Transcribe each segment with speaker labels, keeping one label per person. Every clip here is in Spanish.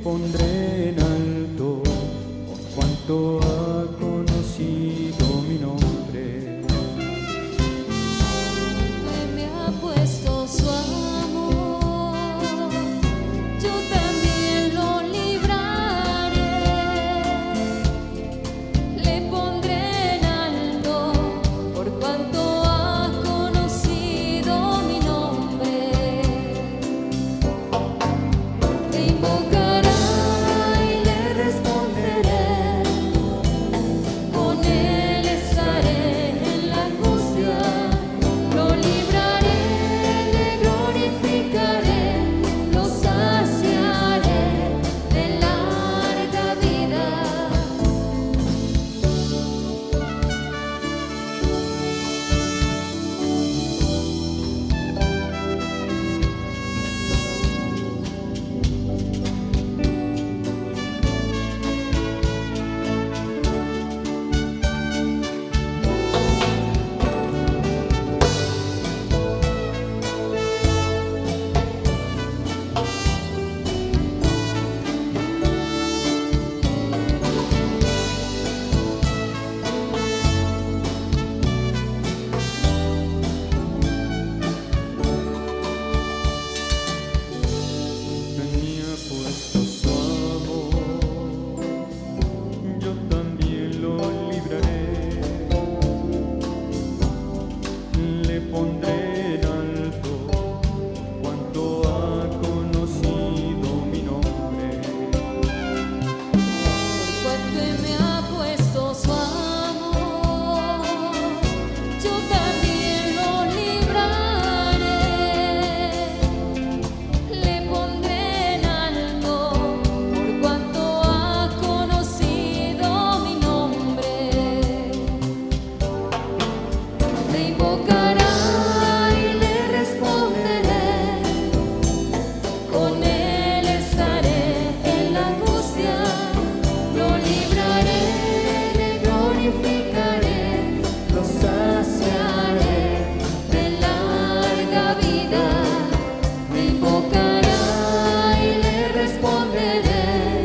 Speaker 1: pondré en alto por cuanto ha conocido mi nombre.
Speaker 2: Me ha puesto su amor, yo también lo libraré, le pondré en alto por cuanto ha conocido mi nombre. Te invocará y le responderé, con él estaré en la angustia, lo libraré, le glorificaré, lo saciaré de larga vida.
Speaker 1: Me ha puesto su amor, yo también lo libraré, le pondré en alto cuanto ha conocido mi nombre.
Speaker 2: Por cuanto me ha puesto su amor, yo también lo libraré, le pondré en alto por cuanto ha conocido mi nombre. Te invocará y le responderé, con él estaré en la angustia, lo libraré, le glorificaré, lo saciaré de larga vida. Me invocará y le responderé,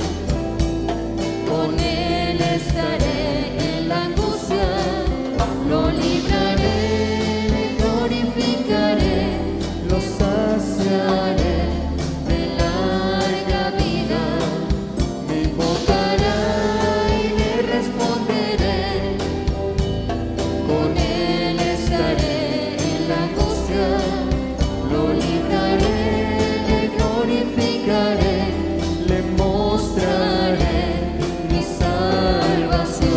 Speaker 2: con él estaré en la angustia, lo libraré, le glorificaré, lo saciaré de larga vida. Me invocará y le responderé, con él estaré en la angustia, lo libraré, le glorificaré, le mostraré mi salvación.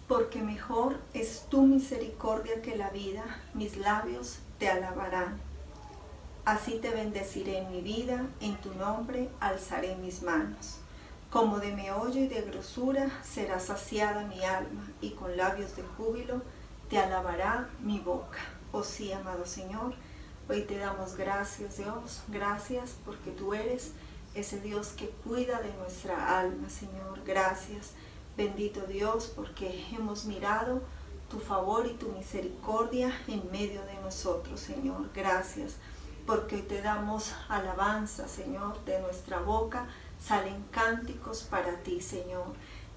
Speaker 3: Porque mejor es tu misericordia que la vida, mis labios te alabarán. Así te bendeciré en mi vida, en tu nombre alzaré mis manos. Como de meollo y de grosura será saciada mi alma, y con labios de júbilo te alabará mi boca. Oh sí, amado Señor, hoy te damos gracias, Dios, gracias porque tú eres ese Dios que cuida de nuestra alma, Señor, gracias. Bendito Dios, porque hemos mirado tu favor y tu misericordia en medio de nosotros, Señor. Gracias, porque hoy te damos alabanza, Señor, de nuestra boca salen cánticos para ti, Señor.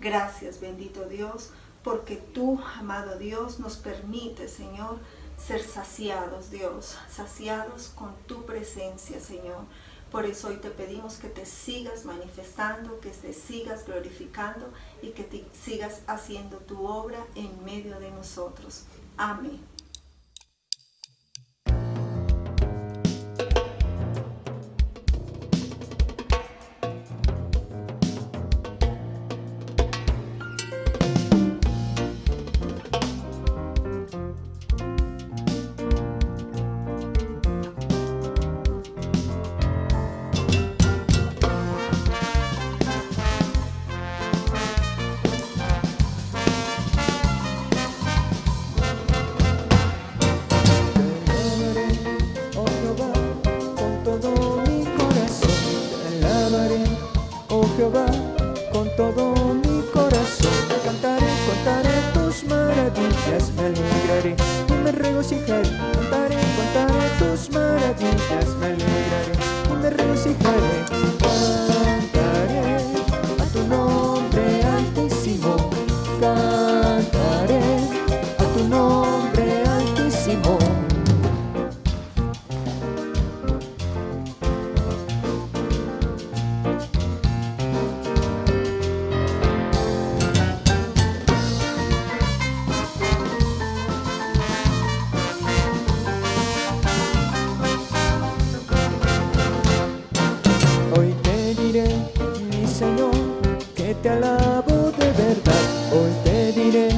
Speaker 3: Gracias, bendito Dios, porque tú, amado Dios, nos permite, Señor, ser saciados, Dios, saciados con tu presencia, Señor. Por eso hoy te pedimos que te sigas manifestando, que te sigas glorificando y que te sigas haciendo tu obra en medio de nosotros. Amén.
Speaker 1: oh Jehová, con todo mi corazón. Cantaré, contaré tus maravillas, me alegraré y me regocijaré. Cantaré, contaré tus maravillas, me alegraré y me regocijaré. Cantaré a tu nombre altísimo, cantaré a tu nombre altísimo. Hoy te diré, mi Señor, que te alabo de verdad. Hoy te diré,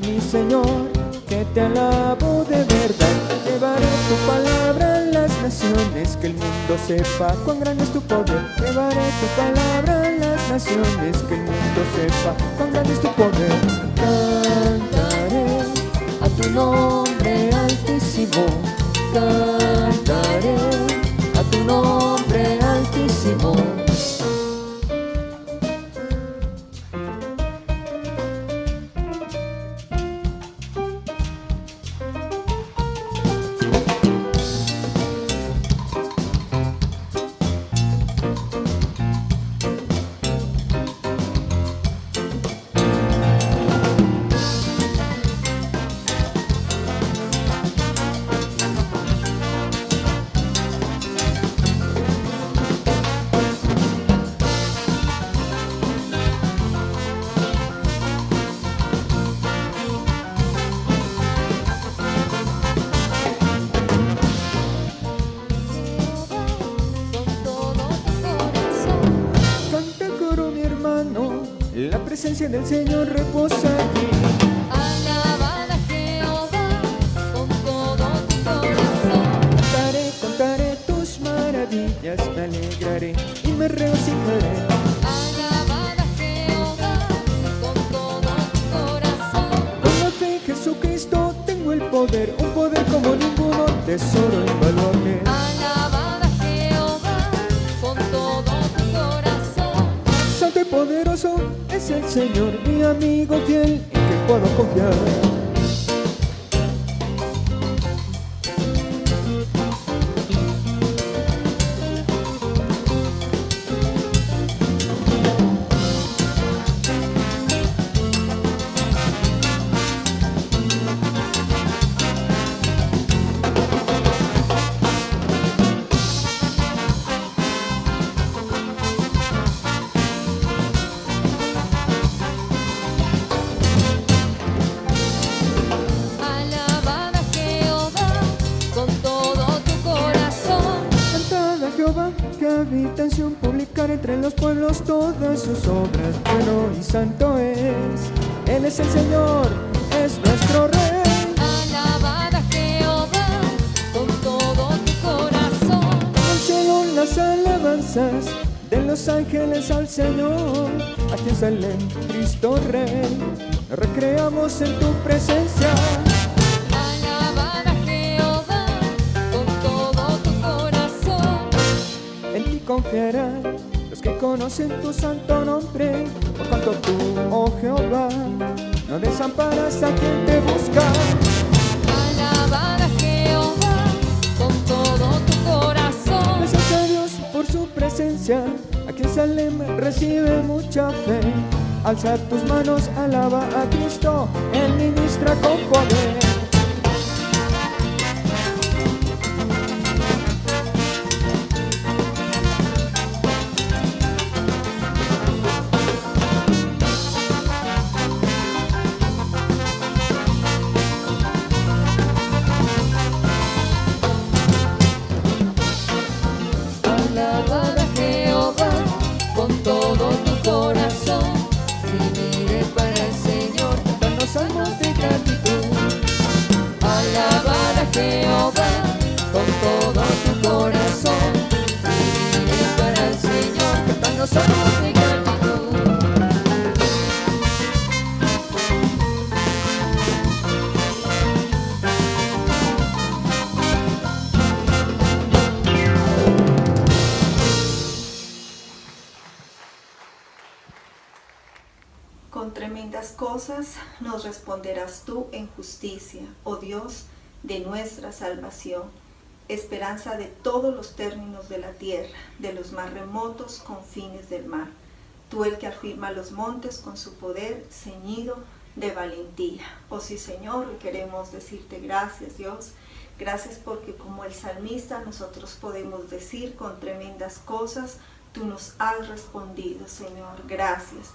Speaker 1: mi Señor, que te alabo de verdad. Llevaré tu palabra a las naciones, que el mundo sepa cuán grande es tu poder. Llevaré tu palabra a las naciones, que el mundo sepa cuán grande es tu poder. Cantaré a tu nombre altísimo, cantaré a tu nombre altísimo. La presencia del Señor reposa aquí.
Speaker 2: Alabad a Jehová con todo tu corazón.
Speaker 1: Cantaré, contaré tus maravillas, me alegraré y me regocijaré.
Speaker 2: Alabad a Jehová con todo tu corazón.
Speaker 1: Con la fe en Jesucristo tengo el poder, un poder como ninguno, tesoro invaluable.
Speaker 2: Alabad a Jehová con todo tu corazón.
Speaker 1: Santo y poderoso es el Señor, mi amigo fiel en que puedo confiar.
Speaker 2: Alabad a Jehová con todo tu corazón.
Speaker 1: Cantad a Jehová, que habita en Sión, publicar entre los pueblos todas sus obras. Bueno y santo es, Él es el Señor, es nuestro Rey.
Speaker 2: Alabad a Jehová con todo tu corazón.
Speaker 1: Del cielo las alabanzas de los ángeles al Señor. Aquí en Salem, Cristo Rey, nos recreamos en tu presencia.
Speaker 2: Alabad a Jehová con todo tu corazón.
Speaker 1: En ti confiarán los que conocen tu santo nombre, por cuanto tú, oh Jehová, no desamparas a quien te busca.
Speaker 2: Alabad a Jehová con todo tu corazón.
Speaker 1: Gracias a Dios por su presencia, aquí en Salem recibe mucha fe. Alza tus manos, alaba a Cristo, Él ministra con poder.
Speaker 2: Alabad a Jehová con todo tu corazón. Viviré para el Señor.
Speaker 1: Danos salmos de gratitud.
Speaker 3: Con tremendas cosas nos responderás tú en justicia, oh Dios de nuestra salvación, esperanza de todos los términos de la tierra, de los más remotos confines del mar. Tú el que afirma los montes con su poder ceñido de valentía. Oh sí, Señor, queremos decirte gracias, Dios. Gracias porque como el salmista nosotros podemos decir con tremendas cosas, tú nos has respondido, Señor. Gracias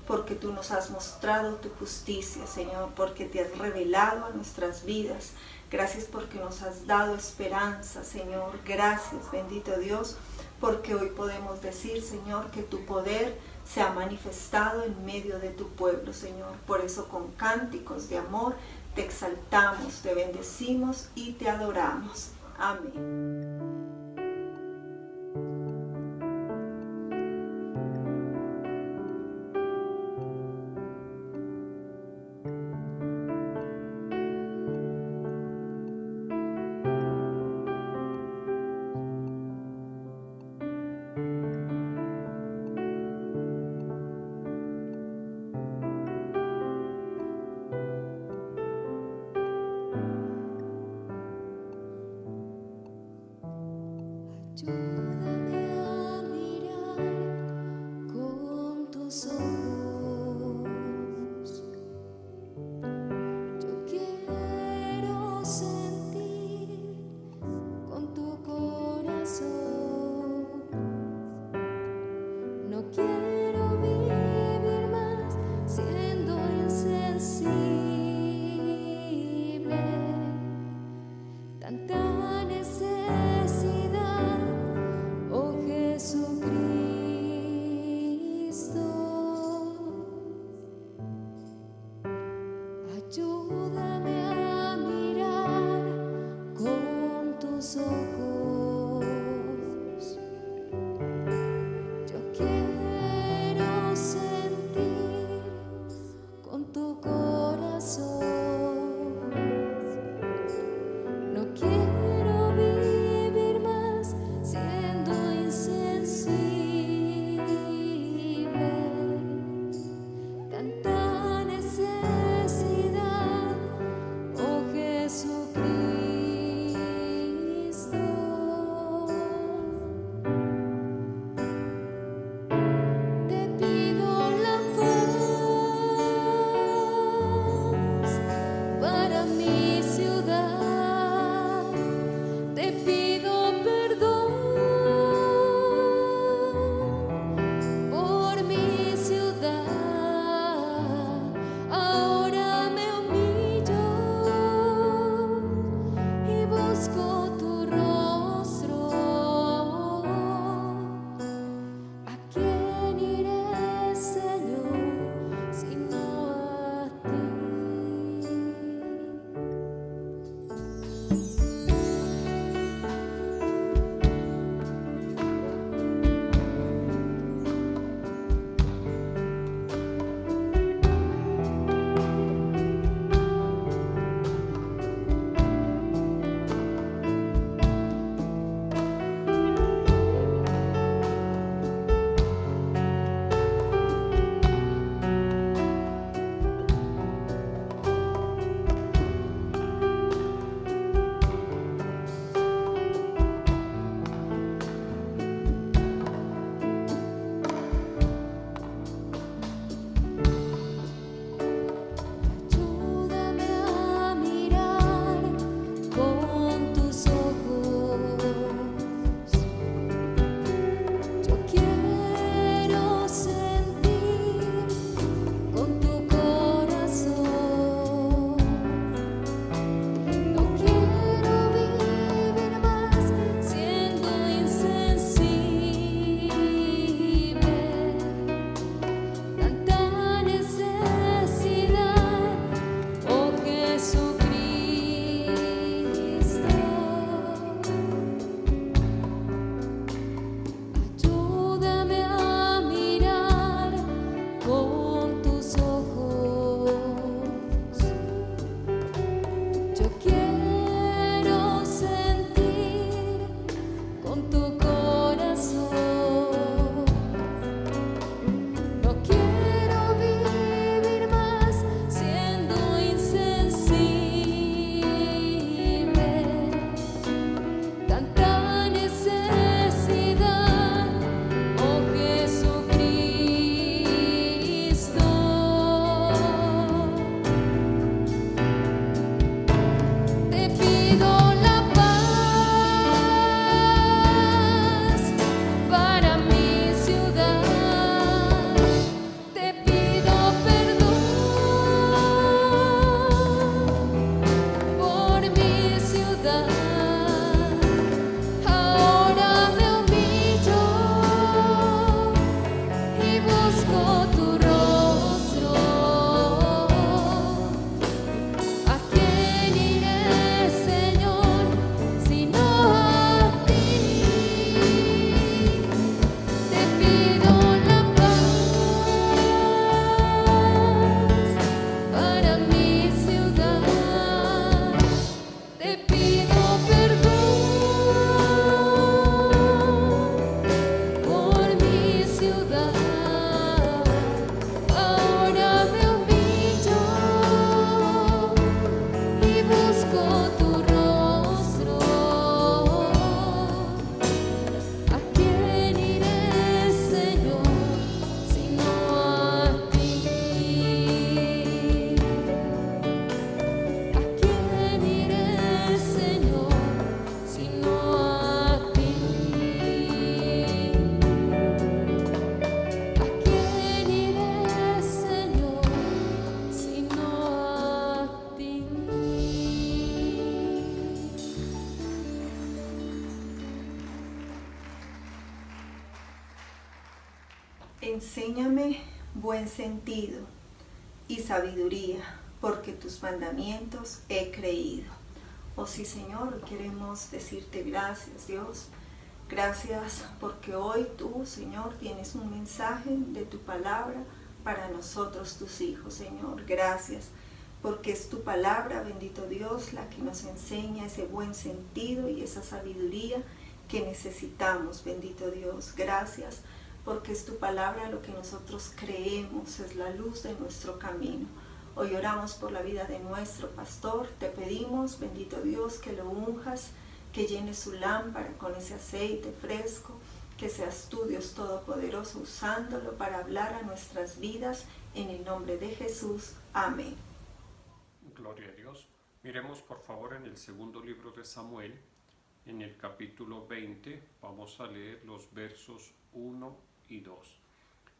Speaker 3: porque tú nos has mostrado tu justicia, Señor, porque te has revelado a nuestras vidas. Gracias porque nos has dado esperanza, Señor. Gracias, bendito Dios, porque hoy podemos decir, Señor, que tu poder se ha manifestado en medio de tu pueblo, Señor. Por eso con cánticos de amor te exaltamos, te bendecimos y te adoramos. Amén.
Speaker 2: Ayúdame a mirar con tus ojos. Yo quiero sentir con tu corazón. No quiero vivir más siendo insensible. Tanta necesidad, oh Jesucristo. Ayúdame a mirar con tus ojos. Yo quiero sentir con tu corazón.
Speaker 3: Enséñame buen sentido y sabiduría, porque tus mandamientos he creído. Oh sí, Señor, queremos decirte gracias, Dios. Gracias porque hoy tú, Señor, tienes un mensaje de tu palabra para nosotros, tus hijos, Señor. Gracias porque es tu palabra, bendito Dios, la que nos enseña ese buen sentido y esa sabiduría que necesitamos, bendito Dios. Gracias porque es tu palabra lo que nosotros creemos, es la luz de nuestro camino. Hoy oramos por la vida de nuestro pastor. Te pedimos, bendito Dios, que lo unjas, que llenes su lámpara con ese aceite fresco, que seas tú, Dios Todopoderoso, usándolo para hablar a nuestras vidas, en el nombre de Jesús. Amén.
Speaker 4: Gloria a Dios. Miremos por favor en el segundo libro de Samuel, en el capítulo 20, vamos a leer los versos 1 y 2.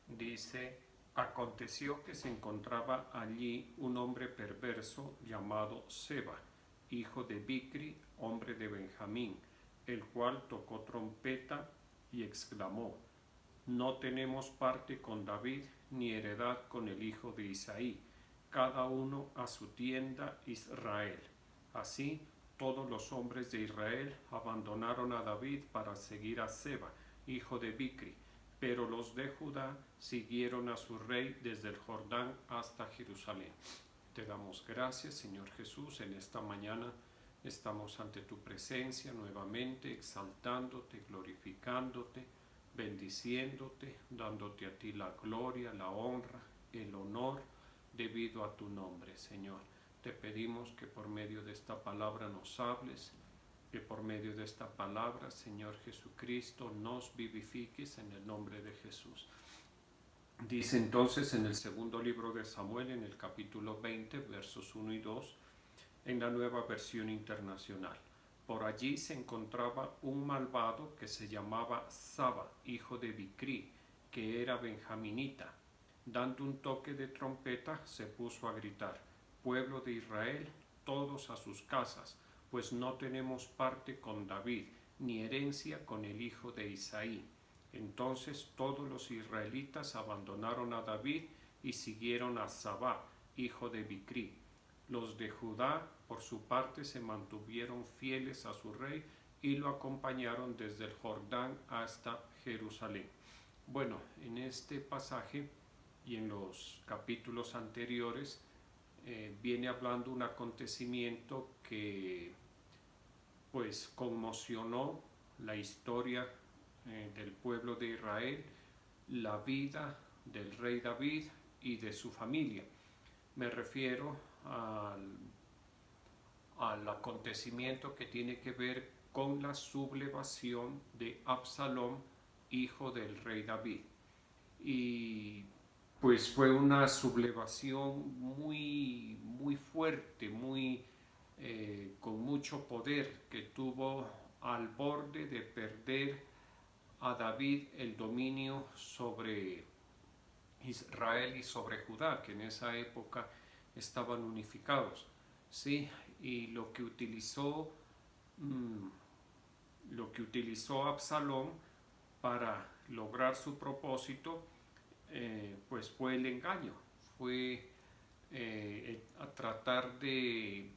Speaker 4: Dice: aconteció que se encontraba allí un hombre perverso llamado Seba, hijo de Bicri, hombre de Benjamín, el cual tocó trompeta y exclamó: no tenemos parte con David, ni heredad con el hijo de Isaí, cada uno a su tienda Israel. Así todos los hombres de Israel abandonaron a David para seguir a Seba, hijo de Bicri, pero los de Judá siguieron a su rey desde el Jordán hasta Jerusalén. Te damos gracias, Señor Jesús. En esta mañana estamos ante tu presencia nuevamente, exaltándote, glorificándote, bendiciéndote, dándote a ti la gloria, la honra, el honor, debido a tu nombre, Señor. Te pedimos que por medio de esta palabra nos hables, que por medio de esta palabra, Señor Jesucristo, nos vivifiques en el nombre de Jesús. Dice entonces en el segundo libro de Samuel, en el capítulo 20, versos 1 y 2, en la Nueva Versión Internacional: por allí se encontraba un malvado que se llamaba Saba, hijo de Bicri, que era benjaminita. Dando un toque de trompeta, se puso a gritar: pueblo de Israel, todos a sus casas, pues no tenemos parte con David, ni herencia con el hijo de Isaí. Entonces todos los israelitas abandonaron a David y siguieron a Saba, hijo de Bicri. Los de Judá, por su parte, se mantuvieron fieles a su rey y lo acompañaron desde el Jordán hasta Jerusalén. Bueno, en este pasaje y en los capítulos anteriores viene hablando un acontecimiento que pues conmocionó la historia del pueblo de Israel, la vida del rey David y de su familia. Me refiero al acontecimiento que tiene que ver con la sublevación de Absalón, hijo del rey David. Y pues fue una sublevación muy fuerte, con mucho poder, que tuvo al borde de perder a David el dominio sobre Israel y sobre Judá, que en esa época estaban unificados, ¿sí? Y lo que utilizó Absalón para lograr su propósito, pues fue el engaño, fue a tratar de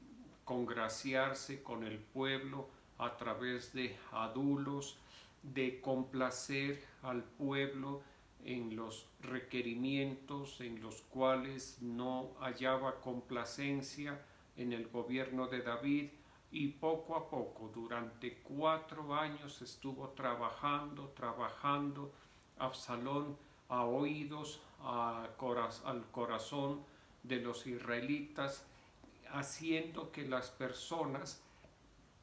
Speaker 4: congraciarse con el pueblo a través de adulos, de complacer al pueblo en los requerimientos en los cuales no hallaba complacencia en el gobierno de David, y poco a poco, durante 4 años estuvo trabajando Absalón a oídos, al corazón de los israelitas, haciendo que las personas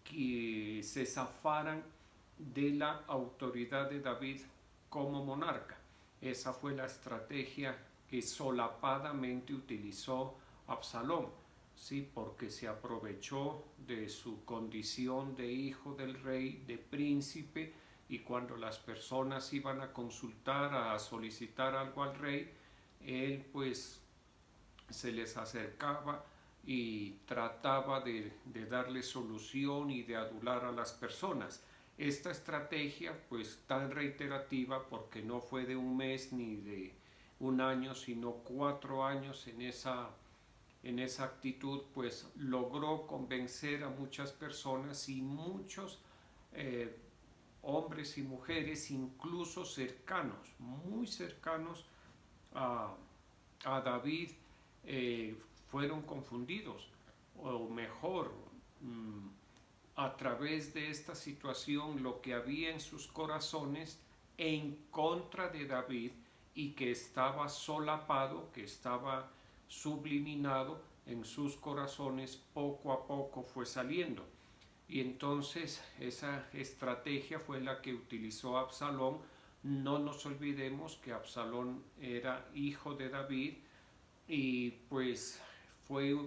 Speaker 4: que se zafaran de la autoridad de David como monarca. Esa fue la estrategia que solapadamente utilizó Absalón, ¿sí? Porque se aprovechó de su condición de hijo del rey, de príncipe, y cuando las personas iban a consultar, a solicitar algo al rey, él pues se les acercaba y trataba de darle solución y de adular a las personas. esta estrategia pues tan reiterativa, porque no fue de un mes ni de un año, sino 4 años en esa actitud, pues logró convencer a muchas personas y muchos hombres y mujeres, incluso cercanos, muy cercanos a David, fueron confundidos, o mejor, a través de esta situación, lo que había en sus corazones en contra de David y que estaba solapado, que estaba subliminado en sus corazones, poco a poco fue saliendo. Y entonces esa estrategia fue la que utilizó Absalón. No nos olvidemos que Absalón era hijo de David y pues fue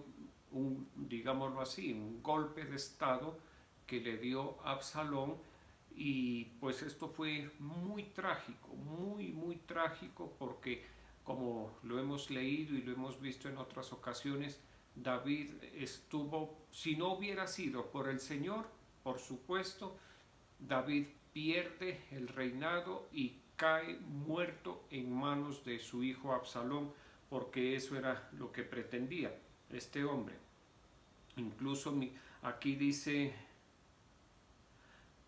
Speaker 4: digámoslo así, un golpe de estado que le dio Absalón, y pues esto fue muy trágico, muy trágico, porque como lo hemos leído y lo hemos visto en otras ocasiones, David estuvo, si no hubiera sido por el Señor, por supuesto, David pierde el reinado y cae muerto en manos de su hijo Absalón, porque eso era lo que pretendía este hombre. Incluso aquí dice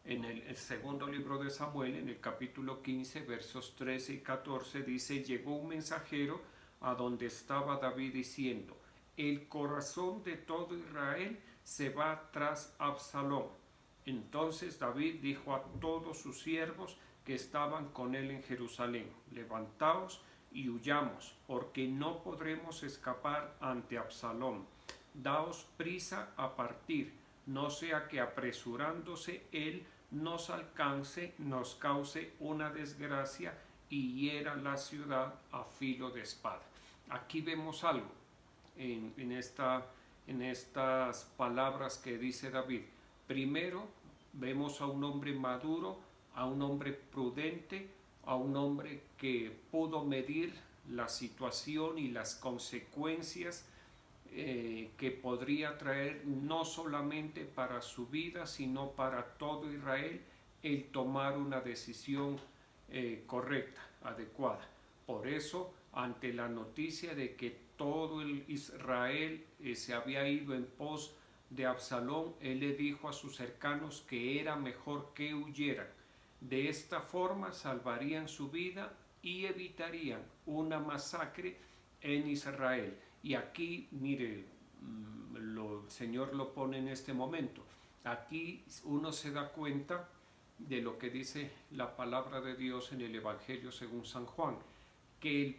Speaker 4: en el segundo libro de Samuel, en el capítulo 15, versos 13 y 14, dice: llegó un mensajero a donde estaba David diciendo: el corazón de todo Israel se va tras Absalón. Entonces David dijo a todos sus siervos que estaban con él en Jerusalén: levantaos y huyamos, porque no podremos escapar ante Absalón. Daos prisa a partir, no sea que apresurándose él nos alcance, nos cause una desgracia y hiera la ciudad a filo de espada. Aquí vemos algo en estas palabras que dice David. Primero vemos a un hombre maduro, a un hombre prudente, a un hombre que pudo medir la situación y las consecuencias que podría traer no solamente para su vida, sino para todo Israel, el tomar una decisión correcta, adecuada. Por eso, ante la noticia de que todo el Israel se había ido en pos de Absalón, él le dijo a sus cercanos que era mejor que huyeran. De esta forma salvarían su vida y evitarían una masacre en Israel. Y aquí, mire, el Señor lo pone en este momento. Aquí uno se da cuenta de lo que dice la palabra de Dios en el Evangelio según San Juan, que el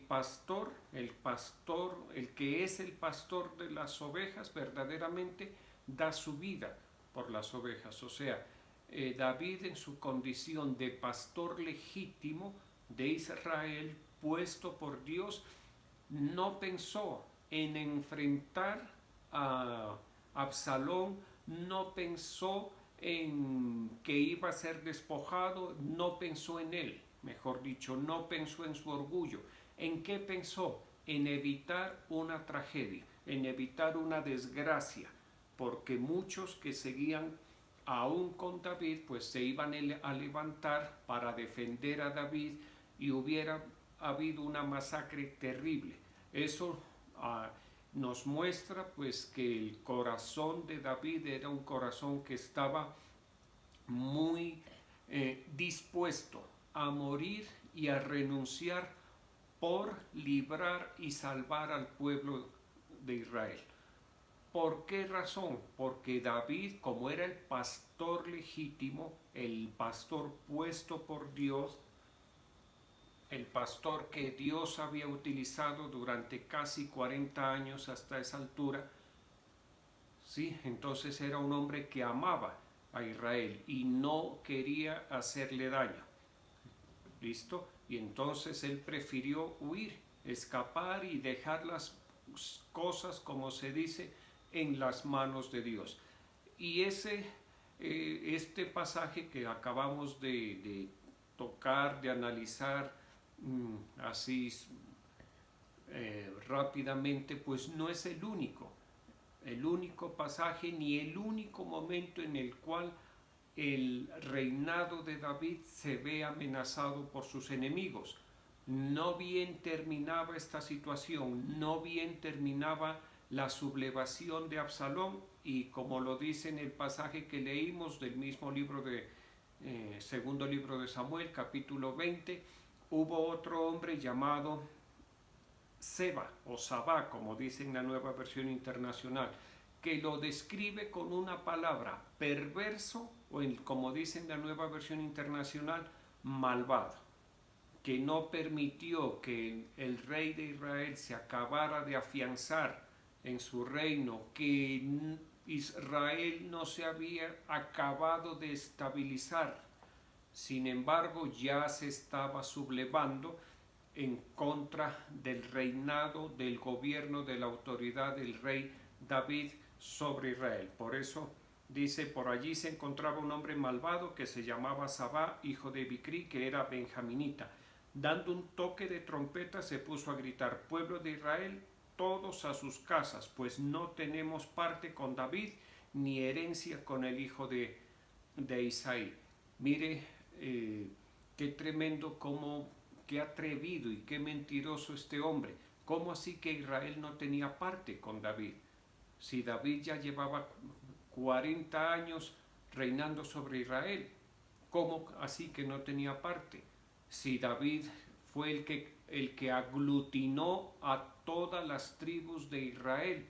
Speaker 4: que es el pastor de las ovejas, verdaderamente da su vida por las ovejas. O sea, David, en su condición de pastor legítimo de Israel, puesto por Dios, no pensó en enfrentar a Absalón, no pensó en que iba a ser despojado, no pensó en él, mejor dicho, no pensó en su orgullo. ¿En qué pensó? En evitar una tragedia, en evitar una desgracia, porque muchos que seguían aún con David, pues se iban a levantar para defender a David y hubiera habido una masacre terrible. Eso nos muestra pues que el corazón de David era un corazón que estaba muy dispuesto a morir y a renunciar por librar y salvar al pueblo de Israel. ¿Por qué razón? Porque David, como era el pastor legítimo, el pastor puesto por Dios, el pastor que Dios había utilizado durante casi 40 años hasta esa altura, ¿sí? Entonces era un hombre que amaba a Israel y no quería hacerle daño. ¿Listo? Y entonces él prefirió huir, escapar y dejar las cosas, como se dice, en las manos de Dios. Y este pasaje que acabamos de tocar, de analizar así rápidamente, pues no es el único pasaje ni el único momento en el cual el reinado de David se ve amenazado por sus enemigos. No bien terminaba esta situación, no bien terminaba la sublevación de Absalón, y como lo dice en el pasaje que leímos del mismo libro de segundo libro de Samuel, capítulo 20, hubo otro hombre llamado Seba o Sabá, como dice en la Nueva Versión Internacional, que lo describe con una palabra, perverso, o como dice en la Nueva Versión Internacional, malvado, que no permitió que el rey de Israel se acabara de afianzar en su reino, que Israel no se había acabado de estabilizar. Sin embargo, ya se estaba sublevando en contra del reinado, del gobierno, de la autoridad del rey David sobre Israel. Por eso dice, por allí se encontraba un hombre malvado que se llamaba Sabá, hijo de Bicri, que era benjaminita. Dando un toque de trompeta se puso a gritar: pueblo de Israel, todos a sus casas, pues no tenemos parte con David, ni herencia con el hijo de Isaí. Mire qué tremendo, qué atrevido y qué mentiroso este hombre. ¿Cómo así que Israel no tenía parte con David? Si David ya llevaba 40 años reinando sobre Israel, ¿cómo así que no tenía parte? Si David fue el que aglutinó a todas las tribus de Israel,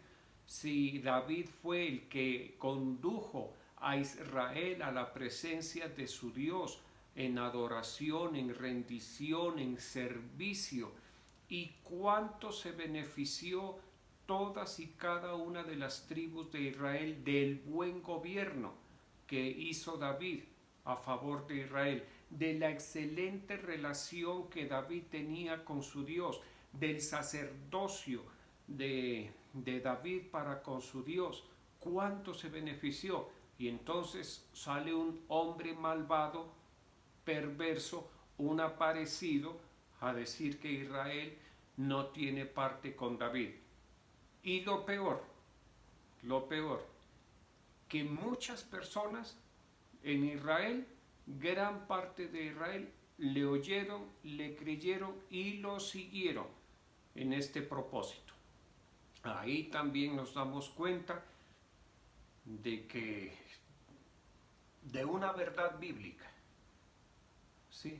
Speaker 4: si David fue el que condujo a Israel a la presencia de su Dios en adoración, en rendición, en servicio, y cuánto se benefició todas y cada una de las tribus de Israel del buen gobierno que hizo David a favor de Israel, de la excelente relación que David tenía con su Dios, del sacerdocio de David para con su Dios, cuánto se benefició. Y entonces sale un hombre malvado, perverso, un aparecido, a decir que Israel no tiene parte con David. Y lo peor, que muchas personas en Israel, gran parte de Israel, le oyeron, le creyeron y lo siguieron en este propósito. Ahí también nos damos cuenta de una verdad bíblica, ¿sí?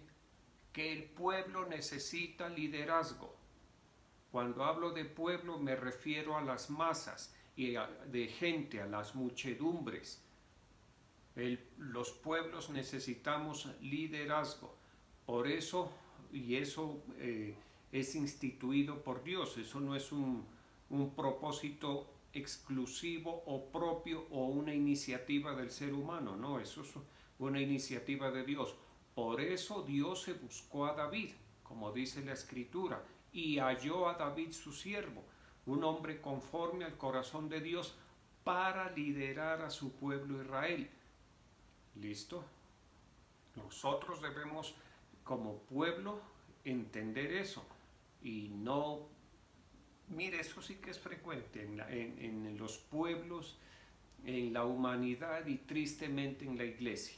Speaker 4: Que el pueblo necesita liderazgo. Cuando hablo de pueblo me refiero a las masas y de gente, a las muchedumbres. Los pueblos necesitamos liderazgo. Por eso, y eso es instituido por Dios. Eso no es un propósito exclusivo o propio o una iniciativa del ser humano. No, eso es una iniciativa de Dios. Por eso Dios se buscó a David, como dice la Escritura, y halló a David su siervo, un hombre conforme al corazón de Dios, para liderar a su pueblo Israel. ¿Listo? Nosotros debemos, como pueblo, entender eso. Y no... Mire, eso sí que es frecuente en los pueblos, en la humanidad y tristemente en la iglesia.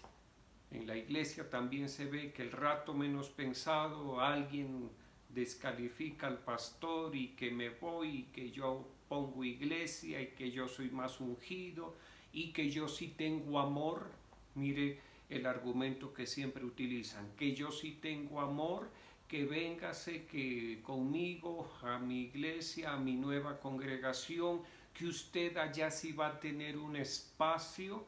Speaker 4: En la iglesia también se ve que el rato menos pensado alguien descalifica al pastor y que me voy y que yo pongo iglesia y que yo soy más ungido y que yo sí tengo amor. Mire el argumento que siempre utilizan, que yo sí tengo amor, que véngase que conmigo a mi iglesia, a mi nueva congregación, que usted allá sí va a tener un espacio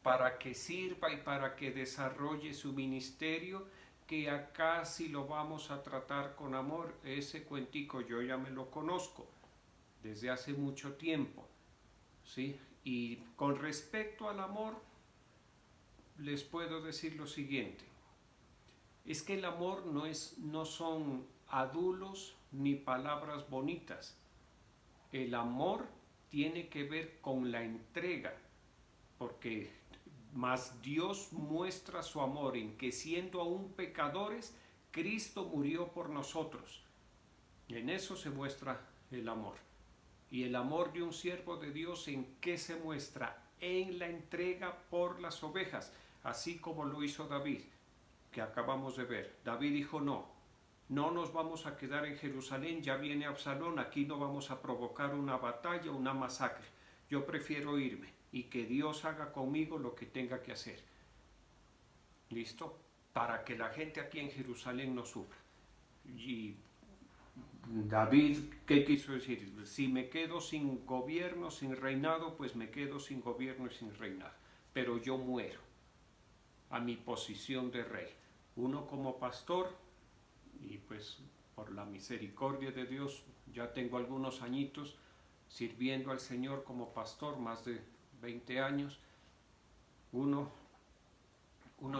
Speaker 4: para que sirva y para que desarrolle su ministerio, que acá sí lo vamos a tratar con amor. Ese cuentico yo ya me lo conozco desde hace mucho tiempo, ¿sí? Y con respecto al amor, les puedo decir lo siguiente. Es que el amor no son adulos ni palabras bonitas. El amor tiene que ver con la entrega, porque más Dios muestra su amor en que siendo aún pecadores, Cristo murió por nosotros. En eso se muestra el amor. Y el amor de un siervo de Dios, ¿en qué se muestra? en la entrega por las ovejas, así como lo hizo David, que acabamos de ver. David dijo, no nos vamos a quedar en Jerusalén, ya viene Absalón, aquí no vamos a provocar una batalla, una masacre. Yo prefiero irme y que Dios haga conmigo lo que tenga que hacer. ¿Listo? Para que la gente aquí en Jerusalén no sufra. Y David, ¿qué quiso decir? Si me quedo sin gobierno, sin reinado, pues me quedo sin gobierno y sin reinado. Pero yo muero a mi posición de rey. Uno como pastor, y pues por la misericordia de Dios, ya tengo algunos añitos sirviendo al Señor como pastor, más de 20 años, uno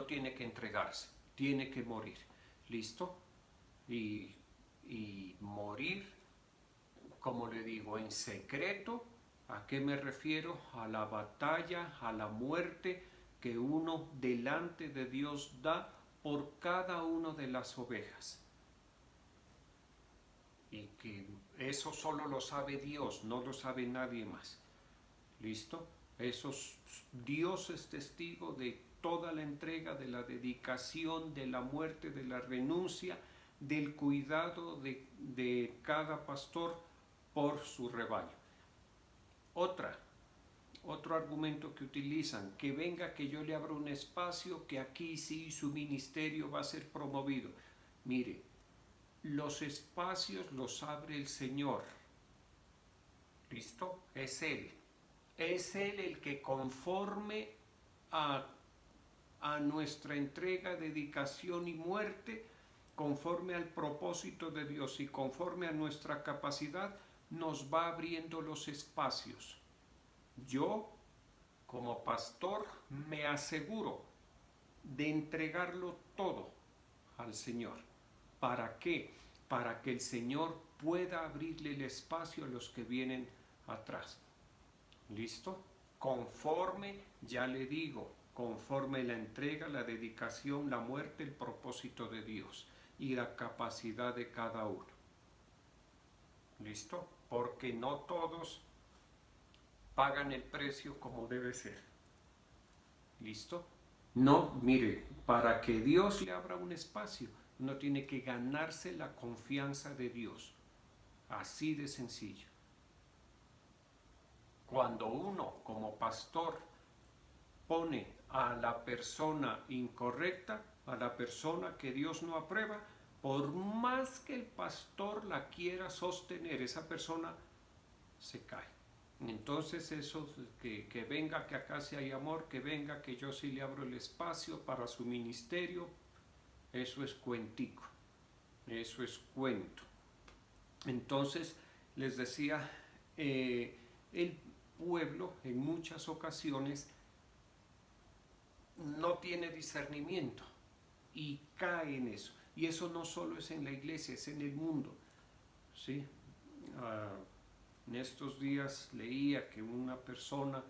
Speaker 4: tiene que entregarse, tiene que morir. ¿Listo? Y morir, como le digo, en secreto. ¿A qué me refiero? A la batalla, a la muerte que uno delante de Dios da por cada una de las ovejas. Y que eso solo lo sabe Dios, no lo sabe nadie más. ¿Listo? Dios es testigo de toda la entrega, de la dedicación, de la muerte, de la renuncia, del cuidado de cada pastor por su rebaño. Otro argumento que utilizan, que venga, que yo le abra un espacio, que aquí sí su ministerio va a ser promovido. Mire, los espacios los abre el Señor. ¿Listo? Es Él. Es Él el que conforme a nuestra entrega, dedicación y muerte, conforme al propósito de Dios y conforme a nuestra capacidad, nos va abriendo los espacios. Yo, como pastor, me aseguro de entregarlo todo al Señor. ¿Para qué? Para que el Señor pueda abrirle el espacio a los que vienen atrás. ¿Listo? Conforme, ya le digo, conforme la entrega, la dedicación, la muerte, el propósito de Dios y la capacidad de cada uno. ¿Listo? Porque no todos pagan el precio como debe ser. ¿Listo? No, mire, para que Dios le abra un espacio, uno tiene que ganarse la confianza de Dios. Así de sencillo. Cuando uno, como pastor, pone a la persona incorrecta, a la persona que Dios no aprueba, por más que el pastor la quiera sostener, esa persona se cae. Entonces eso, que venga, que acá sí hay amor, que venga, que yo sí le abro el espacio para su ministerio, eso es cuentico, eso es cuento. Entonces, les decía, el pueblo en muchas ocasiones no tiene discernimiento y cae en eso. Y eso no solo es en la iglesia, es en el mundo. ¿Sí? En estos días leía que una persona,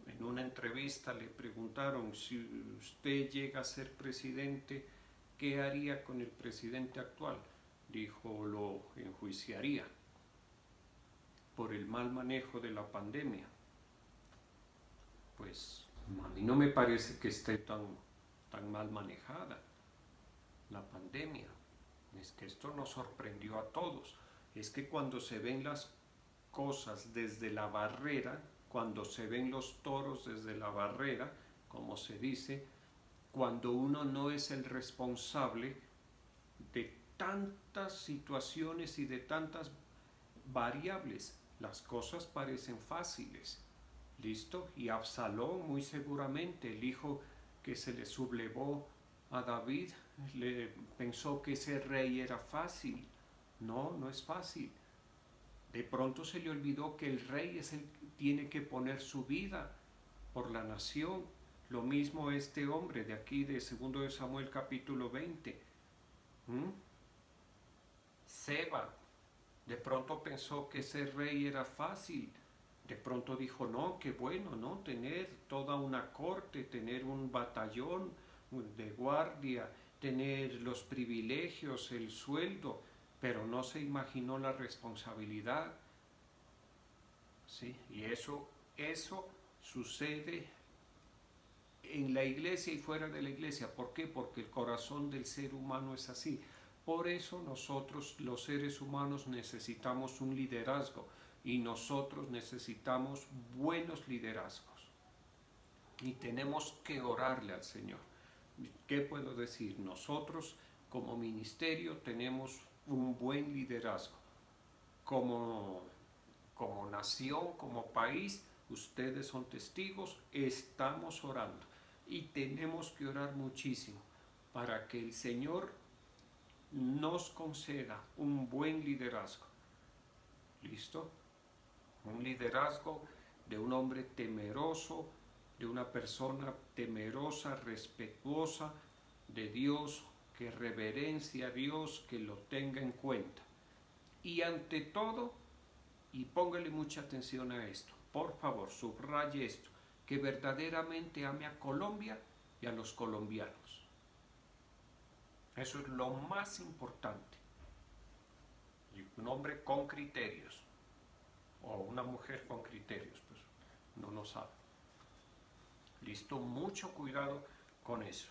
Speaker 4: en una entrevista le preguntaron, si usted llega a ser presidente, ¿qué haría con el presidente actual? Dijo, lo enjuiciaría por el mal manejo de la pandemia. Pues a mí no me parece que esté tan mal manejada la pandemia. Es que esto nos sorprendió a todos. Es que cuando se ven las cosas desde la barrera, cuando se ven los toros desde la barrera, como se dice, cuando uno no es el responsable de tantas situaciones y de tantas variables, las cosas parecen fáciles. ¿Listo? Y Absalón, muy seguramente, el hijo que se le sublevó a David, pensó que ese rey era fácil. No, no es fácil. De pronto se le olvidó que el rey es el que tiene que poner su vida por la nación. Lo mismo este hombre de aquí de 2 de Samuel capítulo 20. Seba, de pronto pensó que ese rey era fácil. De pronto dijo, no, qué bueno, ¿no? Tener toda una corte, tener un batallón de guardia, tener los privilegios, el sueldo, pero no se imaginó la responsabilidad. ¿Sí? Y eso Eso sucede en la iglesia y fuera de la iglesia. ¿Por qué? Porque el corazón del ser humano es así. Por eso nosotros, los seres humanos, necesitamos un liderazgo y nosotros necesitamos buenos liderazgos. Y tenemos que orarle al Señor. ¿Qué puedo decir? Nosotros como ministerio tenemos un buen liderazgo. Como nación, como país, ustedes son testigos, estamos orando. Y tenemos que orar muchísimo para que el Señor nos conceda un buen liderazgo. ¿Listo? Un liderazgo de un hombre temeroso, de una persona temerosa, respetuosa de Dios, que reverencia a Dios, que lo tenga en cuenta. Y ante todo, y póngale mucha atención a esto, por favor, subraye esto, que verdaderamente ame a Colombia y a los colombianos. Eso es lo más importante. Y un hombre con criterios, o una mujer con criterios, pues no lo sabe. Listo, mucho cuidado con eso.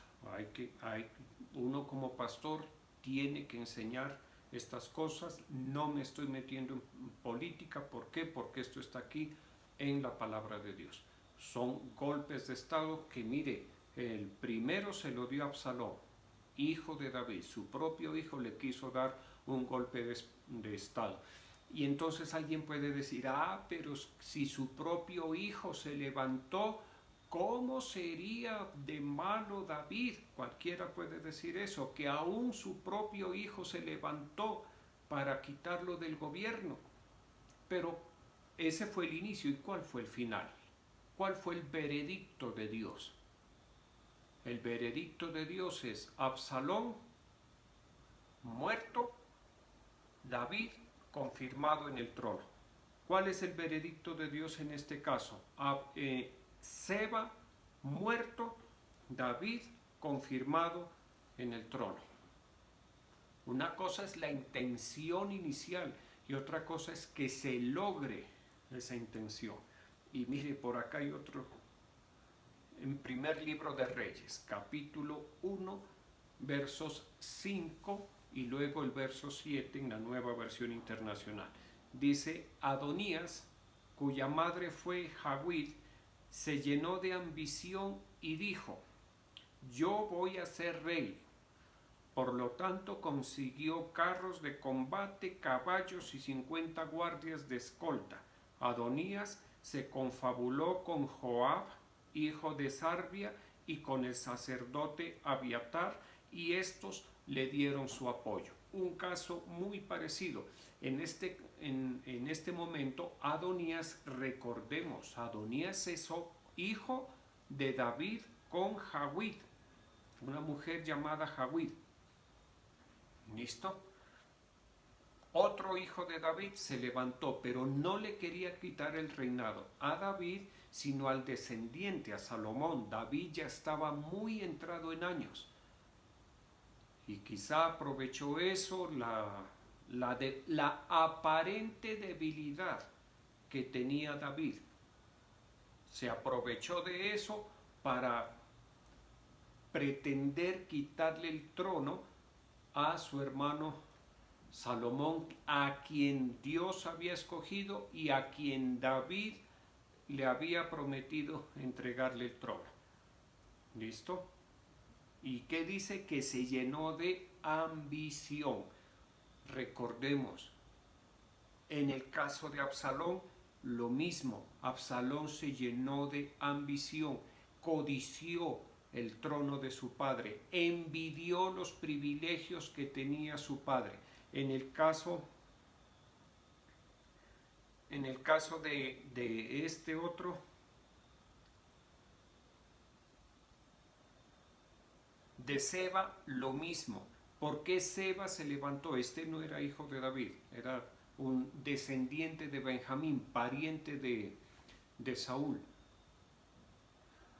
Speaker 4: Uno como pastor tiene que enseñar estas cosas. No me estoy metiendo en política. ¿Por qué? Porque esto está aquí en la palabra de Dios. Son golpes de estado que, mire, el primero se lo dio a Absalón, hijo de David. Su propio hijo le quiso dar un golpe de estado. Y entonces alguien puede decir, pero si su propio hijo se levantó, ¿cómo sería de malo David? Cualquiera puede decir eso, que aún su propio hijo se levantó para quitarlo del gobierno. Pero ese fue el inicio. ¿Y cuál fue el final? ¿Cuál fue el veredicto de Dios? El veredicto de Dios es Absalón muerto, David confirmado en el trono. ¿Cuál es el veredicto de Dios en este caso? Seba muerto, David confirmado en el trono. Una cosa es la intención inicial y otra cosa es que se logre esa intención. Y mire, por acá hay otro, en primer libro de Reyes, capítulo 1, versos 5 y luego el verso 7 en la Nueva Versión Internacional. Dice, Adonías, cuya madre fue Jawid, se llenó de ambición y dijo, yo voy a ser rey. Por lo tanto consiguió carros de combate, caballos y 50 guardias de escolta. Adonías se confabuló con Joab, hijo de Sarbia, y con el sacerdote Abiatar, y estos le dieron su apoyo. Un caso muy parecido. En este momento, Adonías, recordemos, Adonías es hijo de David con Jawid, una mujer llamada Jawid. ¿Listo? Otro hijo de David se levantó, pero no le quería quitar el reinado a David, sino al descendiente, a Salomón. David ya estaba muy entrado en años. Y quizá aprovechó eso, la aparente debilidad que tenía David. Se aprovechó de eso para pretender quitarle el trono a su hermano Salomón, a quien Dios había escogido y a quien David le había prometido entregarle el trono. ¿Listo? ¿Y qué dice? Que se llenó de ambición. Recordemos, en el caso de Absalón, lo mismo. Absalón se llenó de ambición, codició el trono de su padre, envidió los privilegios que tenía su padre. En el caso de este otro, de Seba, lo mismo. ¿Por qué Seba se levantó? Este no era hijo de David, era un descendiente de Benjamín, pariente de Saúl,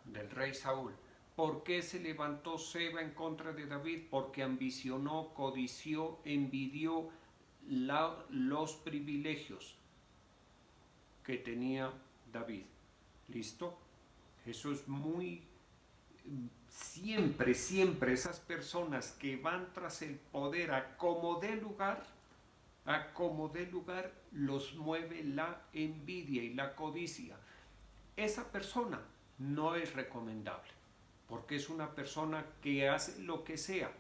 Speaker 4: del rey Saúl. ¿Por qué se levantó Seba en contra de David? Porque ambicionó, codició, envidió los privilegios que tenía David. ¿Listo? Eso es muy... Siempre, siempre esas personas que van tras el poder a como dé lugar, los mueve la envidia y la codicia. Esa persona no es recomendable, porque es una persona que hace lo que sea,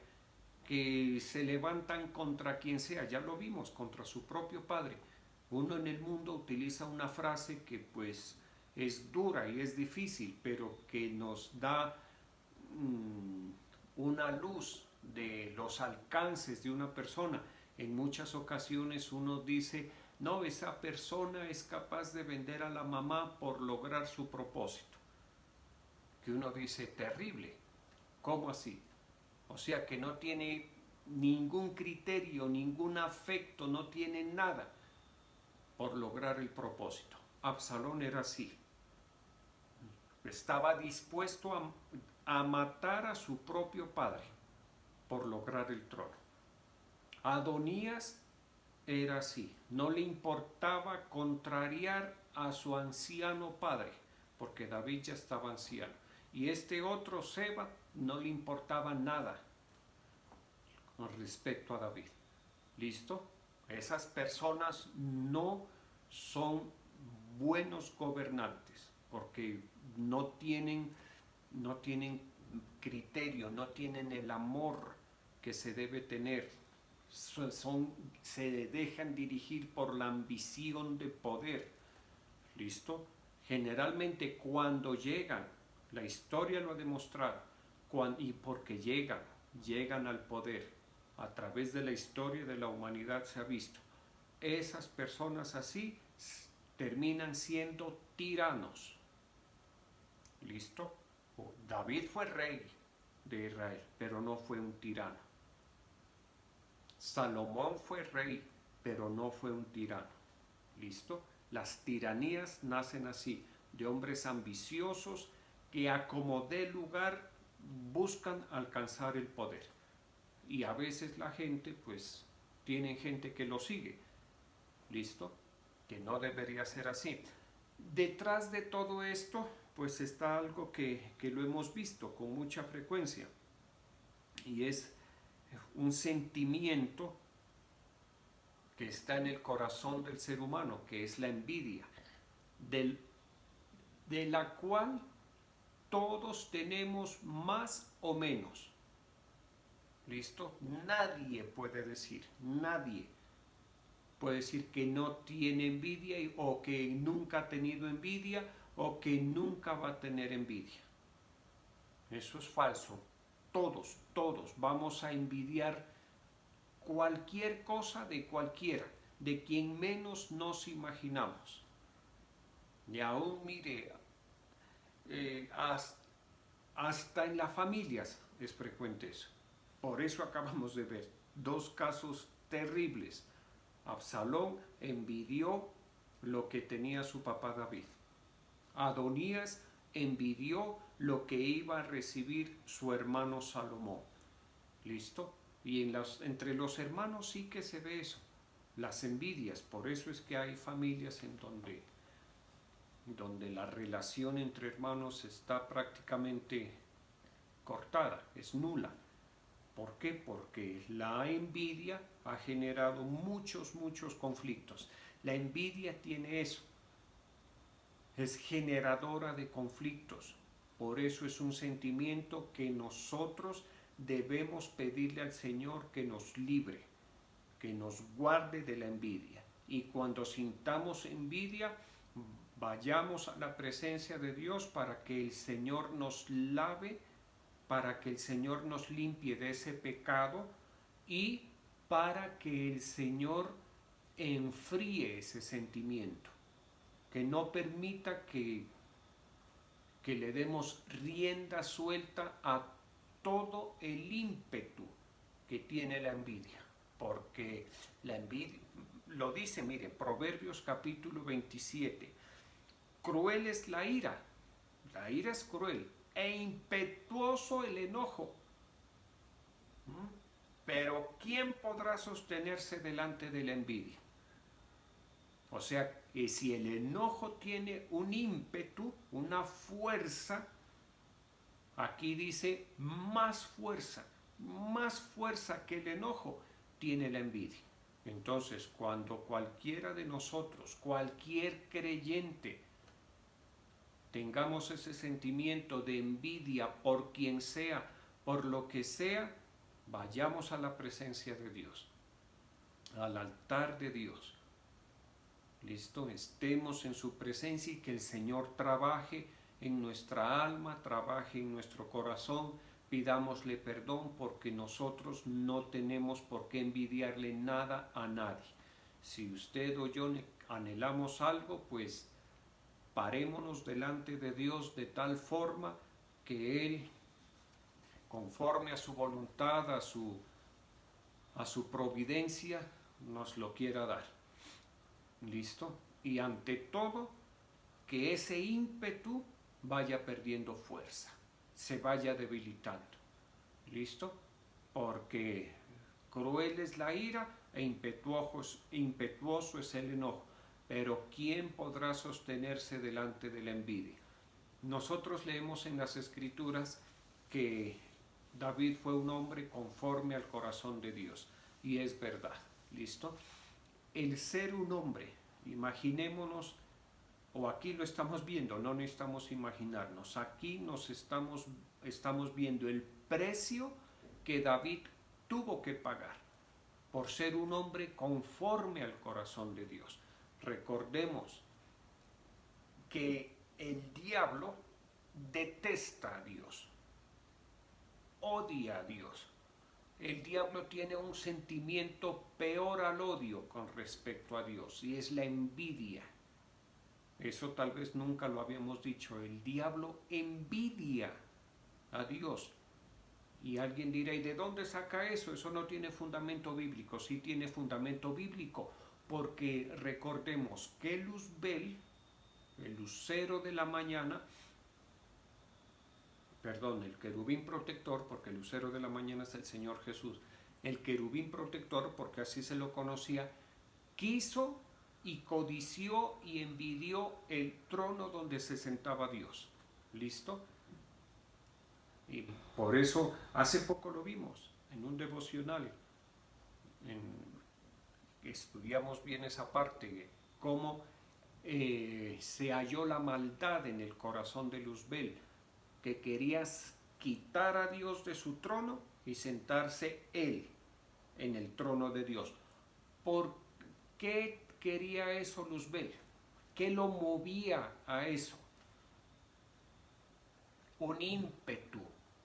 Speaker 4: que se levantan contra quien sea, ya lo vimos, contra su propio padre. Uno en el mundo utiliza una frase que pues es dura y es difícil, pero que nos da una luz de los alcances de una persona. En muchas ocasiones uno dice, no, esa persona es capaz de vender a la mamá por lograr su propósito. Que uno dice, terrible, ¿cómo así? O sea que no tiene ningún criterio, ningún afecto, no tiene nada por lograr el propósito. Absalón era así. Estaba dispuesto a matar a su propio padre por lograr el trono. Adonías era así. No le importaba contrariar a su anciano padre, porque David ya estaba anciano. Y este otro, Seba, no le importaba nada con respecto a David. ¿Listo? Esas personas no son buenos gobernantes, porque no tienen criterio, no tienen el amor que se debe tener. Se dejan dirigir por la ambición de poder. ¿Listo? Generalmente cuando llegan, la historia lo ha demostrado, y porque llegan al poder, a través de la historia de la humanidad se ha visto, esas personas así terminan siendo tiranos. ¿Listo? David fue rey de Israel, pero no fue un tirano. Salomón fue rey, pero no fue un tirano. ¿Listo? Las tiranías nacen así, de hombres ambiciosos que a como dé lugar buscan alcanzar el poder. Y a veces la gente, pues, tienen gente que lo sigue. ¿Listo? Que no debería ser así. Detrás de todo esto, pues está algo que lo hemos visto con mucha frecuencia, y es un sentimiento que está en el corazón del ser humano, que es la envidia, de la cual todos tenemos más o menos. ¿Listo? Nadie puede decir que no tiene envidia o que nunca ha tenido envidia o que nunca va a tener envidia. Eso es falso. Todos vamos a envidiar cualquier cosa de cualquiera, de quien menos nos imaginamos. Y aún mire, hasta en las familias es frecuente eso. Por eso acabamos de ver dos casos terribles. Absalón envidió lo que tenía su papá David. Adonías envidió lo que iba a recibir su hermano Salomón. ¿Listo? Y entre los hermanos sí que se ve eso, las envidias. Por eso es que hay familias en donde la relación entre hermanos está prácticamente cortada, es nula. ¿Por qué? Porque la envidia ha generado muchos conflictos. La envidia tiene eso, es generadora de conflictos. Por eso es un sentimiento que nosotros debemos pedirle al Señor que nos libre, que nos guarde de la envidia. Y cuando sintamos envidia, vayamos a la presencia de Dios para que el Señor nos lave, para que el Señor nos limpie de ese pecado y para que el Señor enfríe ese sentimiento, que no permita que le demos rienda suelta a todo el ímpetu que tiene la envidia, porque la envidia, lo dice, mire, Proverbios capítulo 27, cruel es la ira es cruel, e impetuoso el enojo. Pero ¿quién podrá sostenerse delante de la envidia? O sea, que si el enojo tiene un ímpetu, una fuerza, aquí dice más fuerza que el enojo tiene la envidia. Entonces, cuando cualquiera de nosotros, cualquier creyente, tengamos ese sentimiento de envidia por quien sea, por lo que sea, vayamos a la presencia de Dios, al altar de Dios. ¿Listo? Estemos en su presencia y que el Señor trabaje en nuestra alma, trabaje en nuestro corazón. Pidámosle perdón porque nosotros no tenemos por qué envidiarle nada a nadie. Si usted o yo anhelamos algo, pues parémonos delante de Dios de tal forma que Él, conforme a su voluntad, a su providencia, nos lo quiera dar. ¿Listo? Y ante todo, que ese ímpetu vaya perdiendo fuerza, se vaya debilitando. ¿Listo? Porque cruel es la ira e impetuoso es el enojo. Pero ¿quién podrá sostenerse delante de la envidia? Nosotros leemos en las Escrituras que David fue un hombre conforme al corazón de Dios. Y es verdad. ¿Listo? El ser un hombre, imaginémonos, o aquí lo estamos viendo, no necesitamos imaginarnos, aquí nos estamos viendo el precio que David tuvo que pagar por ser un hombre conforme al corazón de Dios. Recordemos que el diablo detesta a Dios, odia a Dios. El diablo tiene un sentimiento peor al odio con respecto a Dios y es la envidia. Eso tal vez nunca lo habíamos dicho. El diablo envidia a Dios. Y alguien dirá, ¿y de dónde saca eso? Eso no tiene fundamento bíblico. Sí tiene fundamento bíblico, porque recordemos que Luzbel, el lucero de la mañana, el querubín protector, porque el lucero de la mañana es el Señor Jesús, el querubín protector, porque así se lo conocía, quiso y codició y envidió el trono donde se sentaba Dios. ¿Listo? Y por eso hace poco lo vimos en un devocional, estudiamos bien esa parte, cómo se halló la maldad en el corazón de Luzbel, que quería quitar a Dios de su trono y sentarse él en el trono de Dios. ¿Por qué quería eso Luzbel? ¿Qué lo movía a eso? Un ímpetu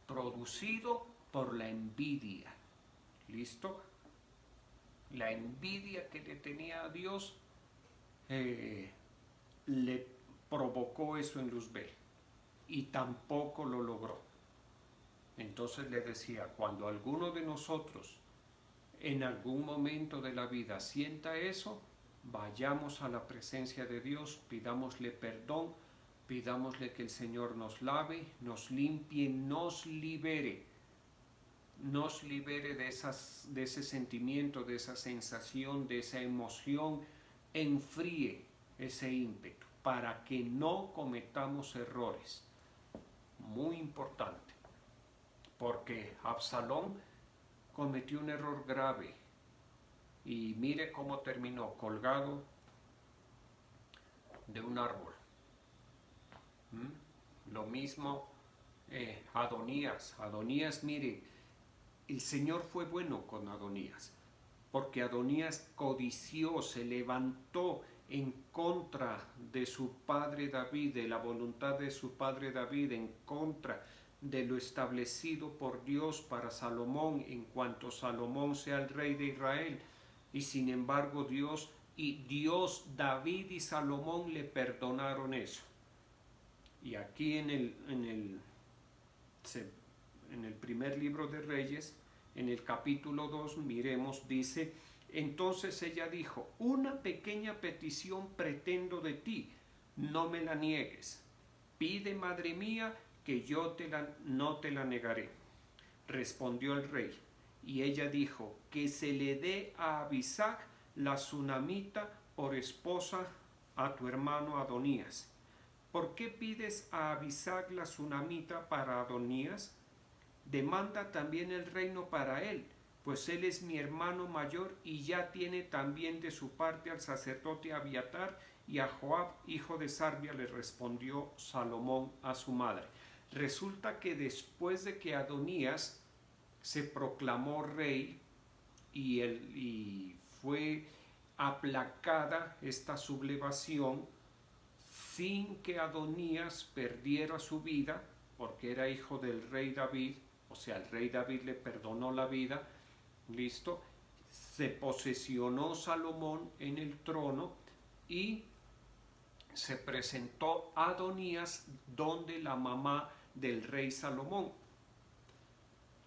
Speaker 4: producido por la envidia. ¿Listo? La envidia que le tenía a Dios le provocó eso en Luzbel y tampoco lo logró. Entonces le decía, cuando alguno de nosotros en algún momento de la vida sienta eso, vayamos a la presencia de Dios, pidámosle perdón, pidámosle que el Señor nos lave, nos limpie, nos libere de ese sentimiento, de esa sensación, de esa emoción, enfríe ese ímpetu para que no cometamos errores. Muy importante, porque Absalón cometió un error grave y mire cómo terminó, colgado de un árbol. Lo mismo Adonías, mire, el Señor fue bueno con Adonías, porque Adonías codició, se levantó en contra de su padre David, de la voluntad de su padre David, en contra de lo establecido por Dios para Salomón, en cuanto Salomón sea el rey de Israel. Y sin embargo Dios, David y Salomón le perdonaron eso. Y aquí en el primer libro de Reyes, en el capítulo 2, miremos, dice: entonces ella dijo, una pequeña petición pretendo de ti, no me la niegues. Pide, madre mía, que yo no te la negaré. Respondió el rey, y ella dijo, que se le dé a Abisag la sunamita por esposa a tu hermano Adonías. ¿Por qué pides a Abisag la sunamita para Adonías? Demanda también el reino para él, pues él es mi hermano mayor y ya tiene también de su parte al sacerdote Abiatar y a Joab, hijo de Sarvia, le respondió Salomón a su madre. Resulta que después de que Adonías se proclamó rey y fue aplacada esta sublevación, sin que Adonías perdiera su vida, porque era hijo del rey David, o sea, el rey David le perdonó la vida, listo, se posesionó Salomón en el trono y se presentó Adonías donde la mamá del rey Salomón.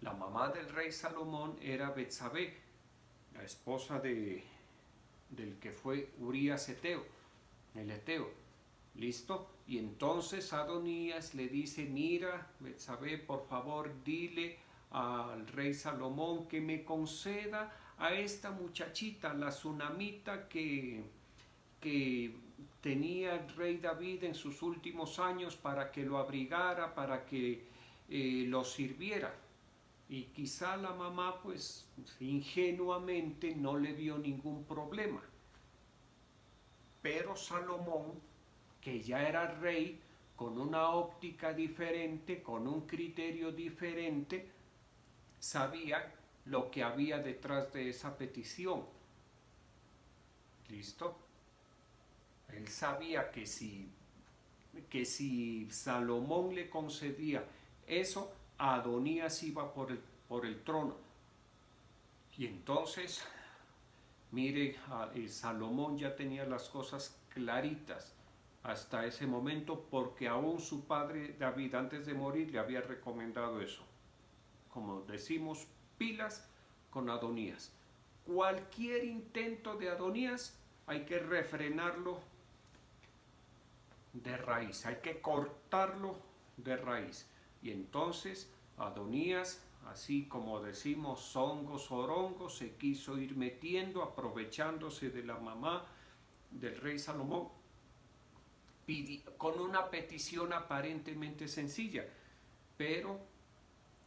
Speaker 4: La mamá del rey Salomón era Betsabé, la esposa del que fue Urías Eteo, el Eteo. ¿Listo? Y entonces Adonías le dice, mira, Betsabé, por favor, dile al rey Salomón que me conceda a esta muchachita, la sunamita que tenía el rey David en sus últimos años, para que lo abrigara, para que lo sirviera. Y quizá la mamá, pues, ingenuamente no le vio ningún problema. Pero Salomón, que ya era rey, con una óptica diferente, con un criterio diferente, sabía lo que había detrás de esa petición. ¿Listo? Él sabía que si Salomón le concedía eso, Adonías iba por el trono. Y entonces, mire, Salomón ya tenía las cosas claritas hasta ese momento, porque aún su padre David, antes de morir, le había recomendado eso. Como decimos, pilas con Adonías. Cualquier intento de Adonías hay que refrenarlo de raíz, hay que cortarlo de raíz. Y entonces Adonías, así como decimos, zongo sorongo, se quiso ir metiendo, aprovechándose de la mamá del rey Salomón, con una petición aparentemente sencilla. Pero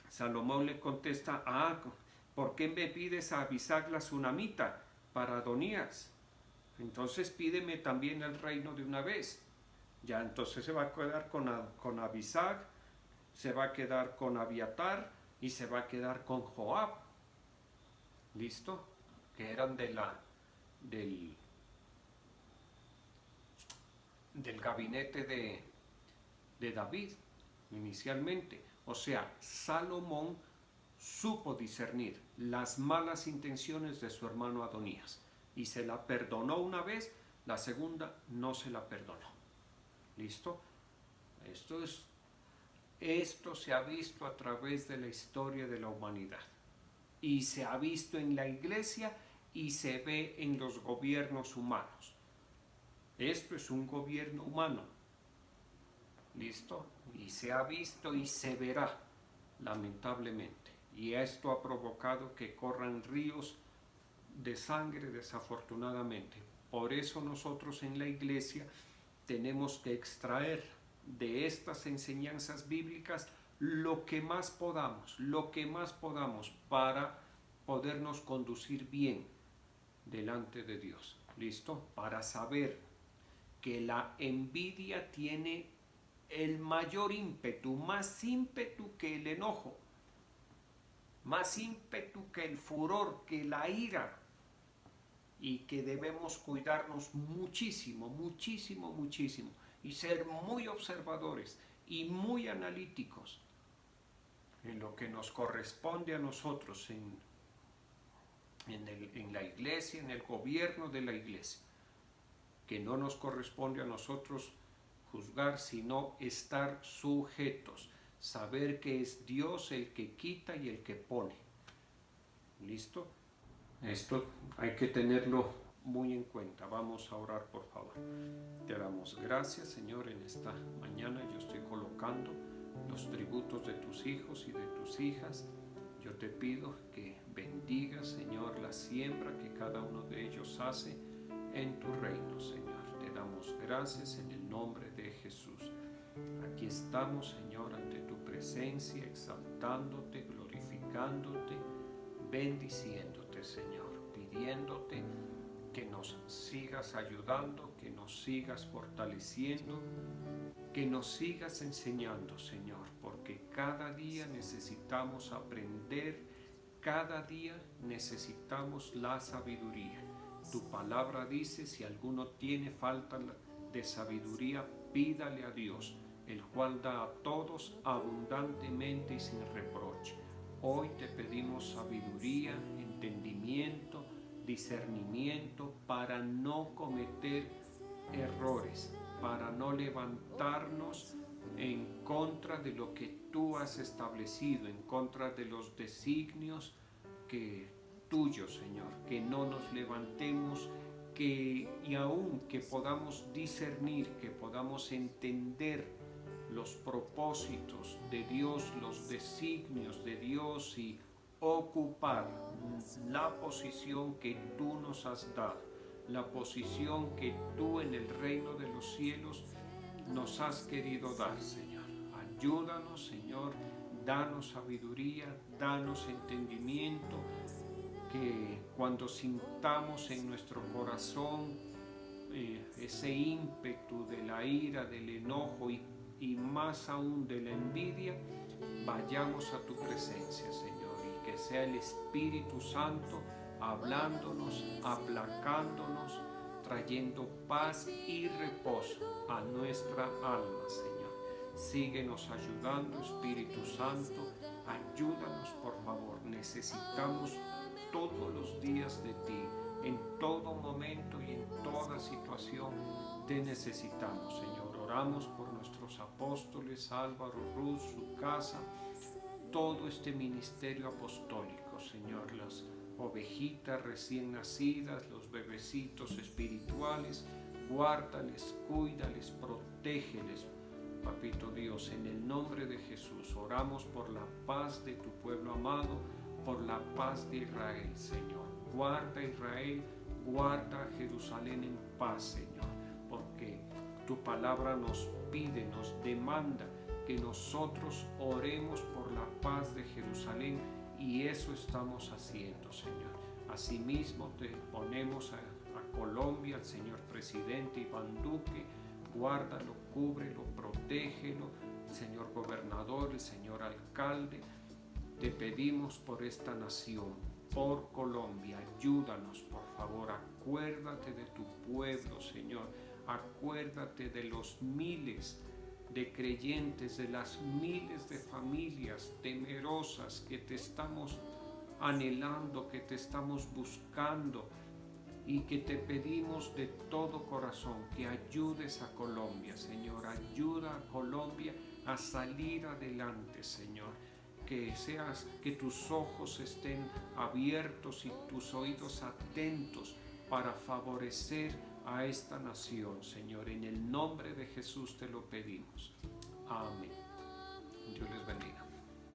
Speaker 4: Salomón le contesta, ¿por qué me pides a Abisag la sunamita para Adonías? Entonces pídeme también el reino de una vez. Ya entonces se va a quedar con Abisag, se va a quedar con Abiatar y se va a quedar con Joab. ¿Listo? Que eran del gabinete de David inicialmente. O sea, Salomón supo discernir las malas intenciones de su hermano Adonías y se la perdonó una vez, la segunda no se la perdonó. ¿Listo? Esto se ha visto a través de la historia de la humanidad y se ha visto en la iglesia y se ve en los gobiernos humanos. Esto es un gobierno humano. ¿Listo? Y se ha visto y se verá, lamentablemente. Y esto ha provocado que corran ríos de sangre, desafortunadamente. Por eso nosotros en la iglesia tenemos que extraer de estas enseñanzas bíblicas lo que más podamos para podernos conducir bien delante de Dios. ¿Listo? Para saber que la envidia tiene el mayor ímpetu, más ímpetu que el enojo, más ímpetu que el furor, que la ira, y que debemos cuidarnos muchísimo, muchísimo, muchísimo, y ser muy observadores y muy analíticos en lo que nos corresponde a nosotros en la iglesia, en el gobierno de la iglesia, que no nos corresponde a nosotros juzgar, sino estar sujetos, saber que es Dios el que quita y el que pone. ¿Listo? Esto hay que tenerlo muy en cuenta. Vamos a orar, por favor. Te damos gracias, Señor, en esta mañana. Yo estoy colocando los tributos de tus hijos y de tus hijas. Yo te pido que bendigas, Señor, la siembra que cada uno de ellos hace en tu reino, Señor. Te damos gracias en el nombre de Jesús. Aquí estamos, Señor, ante tu presencia, exaltándote, glorificándote, bendiciéndote, Señor, pidiéndote que nos sigas ayudando, que nos sigas fortaleciendo, que nos sigas enseñando, Señor, porque cada día necesitamos aprender, cada día necesitamos la sabiduría. Tu palabra dice, si alguno tiene falta de sabiduría, pídale a Dios, el cual da a todos abundantemente y sin reproche. Hoy te pedimos sabiduría, entendimiento, discernimiento para no cometer errores, para no levantarnos en contra de lo que tú has establecido, en contra de los designios tuyos, Señor, que no nos levantemos, y aún que podamos discernir, que podamos entender los propósitos de Dios, los designios de Dios y ocupar la posición que tú nos has dado, la posición que tú en el reino de los cielos nos has querido dar, Señor. Ayúdanos, Señor, danos sabiduría, danos entendimiento, que cuando sintamos en nuestro corazón ese ímpetu de la ira, del enojo y más aún de la envidia, vayamos a tu presencia, Señor, y que sea el Espíritu Santo hablándonos, aplacándonos, trayendo paz y reposo a nuestra alma, Señor. Síguenos ayudando, Espíritu Santo, ayúdanos, por favor. Necesitamos todos los días de ti, en todo momento y en toda situación te necesitamos, Señor. Oramos por nuestros apóstoles, Álvaro, Ruth, su casa, todo este ministerio apostólico, Señor, las ovejitas recién nacidas, los bebecitos espirituales, guárdales, cuídales, protégeles, Papito Dios, en el nombre de Jesús. Oramos por la paz de tu pueblo amado, por la paz de Israel, Señor. Guarda Israel, guarda Jerusalén en paz, Señor, porque tu palabra nos pide, nos demanda que nosotros oremos por la paz de Jerusalén, y eso estamos haciendo, Señor. Asimismo te ponemos a Colombia, al señor presidente Iván Duque. Guárdalo, cúbrelo, protégelo, el señor gobernador, el señor alcalde. Te pedimos por esta nación, por Colombia, ayúdanos, por favor. Acuérdate de tu pueblo, Señor. Acuérdate de los miles de creyentes, de las miles de familias temerosas que te estamos anhelando, que te estamos buscando, y que te pedimos de todo corazón que ayudes a Colombia, Señor. Ayuda a Colombia a salir adelante, Señor. Que tus ojos estén abiertos y tus oídos atentos para favorecer a esta nación, Señor. En el nombre de Jesús te lo pedimos. Amén. Dios les bendiga.